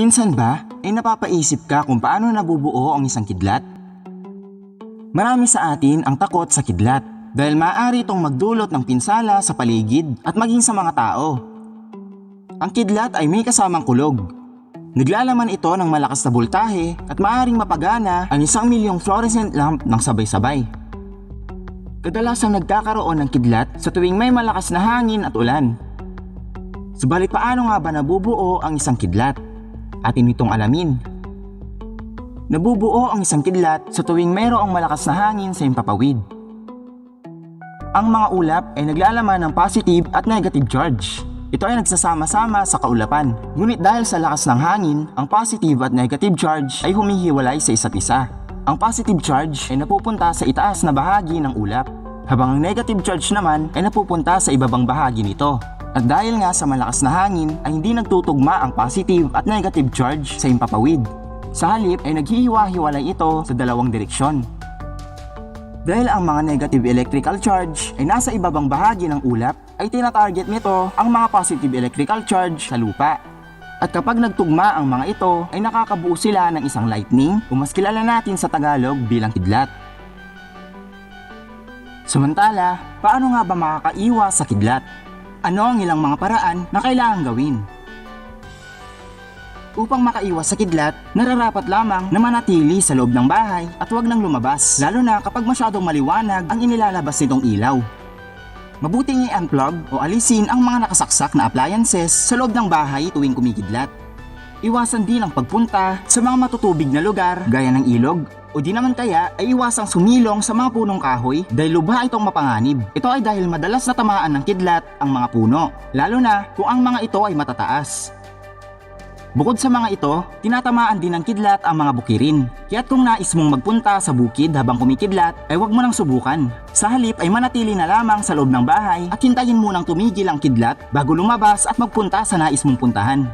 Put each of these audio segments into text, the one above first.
Minsan ba ay napapaisip ka kung paano nabubuo ang isang kidlat? Marami sa atin ang takot sa kidlat dahil maaari itong magdulot ng pinsala sa paligid at maging sa mga tao. Ang kidlat ay may kasamang kulog. Naglalaman ito ng malakas na boltahe at maaaring mapagana ang 1,000,000 fluorescent lamp ng sabay-sabay. Kadalasang nagkakaroon ng kidlat sa tuwing may malakas na hangin at ulan. Subalit paano nga ba nabubuo ang isang kidlat? Atin itong alamin. Nabubuo ang isang kidlat sa tuwing mayroong malakas na hangin sa himpapawid. Ang mga ulap ay naglalaman ng positive at negative charge. Ito ay nagsasama-sama sa kaulapan. Ngunit dahil sa lakas ng hangin, ang positive at negative charge ay humihiwalay sa isa't isa. Ang positive charge ay napupunta sa itaas na bahagi ng ulap, habang ang negative charge naman ay napupunta sa ibabang bahagi nito. At dahil nga sa malakas na hangin ay hindi nagtutugma ang positive at negative charge sa himpapawid. Sa halip ay naghihiwa-hiwalay ito sa dalawang direksyon. Dahil ang mga negative electrical charge ay nasa ibabang bahagi ng ulap, ay tinatarget nito ang mga positive electrical charge sa lupa. At kapag nagtugma ang mga ito ay nakakabuo sila ng isang lightning o mas kilala natin sa Tagalog bilang kidlat. Samantala, paano nga ba makakaiwas sa kidlat? Ano ang ilang mga paraan na kailangang gawin? Upang makaiwas sa kidlat, nararapat lamang na manatili sa loob ng bahay at huwag nang lumabas, lalo na kapag masyadong maliwanag ang inilalabas nitong ilaw. Mabuting i-unplug o alisin ang mga nakasaksak na appliances sa loob ng bahay tuwing kumikidlat. Iwasan din ang pagpunta sa mga matutubig na lugar gaya ng ilog, o di naman kaya ay iwasang sumilong sa mga punong kahoy dahil lubha itong mapanganib. Ito ay dahil madalas na tamaan ng kidlat ang mga puno, lalo na kung ang mga ito ay matataas. Bukod sa mga ito, tinatamaan din ng kidlat ang mga bukirin. Kaya't kung nais mong magpunta sa bukid habang kumikidlat, ay huwag mo nang subukan. Sa halip ay manatili na lamang sa loob ng bahay at hintayin mo nang tumigil ang kidlat bago lumabas at magpunta sa nais mong puntahan.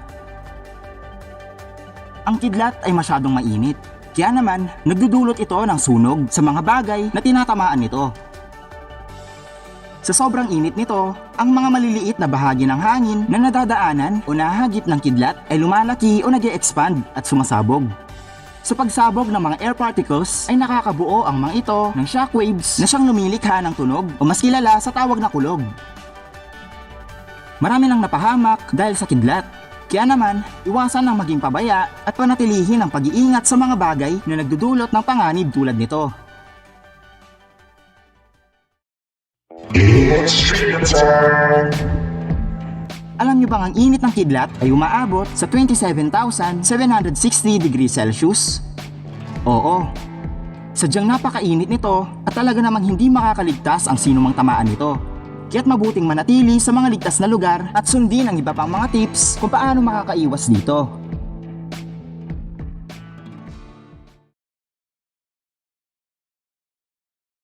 Ang kidlat ay masyadong mainit. Kaya naman, nagdudulot ito ng sunog sa mga bagay na tinatamaan nito. Sa sobrang init nito, ang mga maliliit na bahagi ng hangin na nadadaanan o nahagip ng kidlat ay lumalaki o nag-e-expand at sumasabog. Sa pagsabog ng mga air particles ay nakakabuo ang mga ito ng shockwaves na siyang lumilikha ng tunog o mas kilala sa tawag na kulog. Marami nang napahamak dahil sa kidlat. Kaya naman, iwasan ang maging pabaya at panatilihin ang pag-iingat sa mga bagay na nagdudulot ng panganib tulad nito. It's trivia time! Alam niyo bang ang init ng kidlat ay umaabot sa 27,760 degrees Celsius? Oo. Sadyang napakainit nito at talaga namang hindi makakaligtas ang sinumang tamaan nito. Kaya't mabuting manatili sa mga ligtas na lugar at sundin ang iba pang mga tips kung paano makakaiwas dito.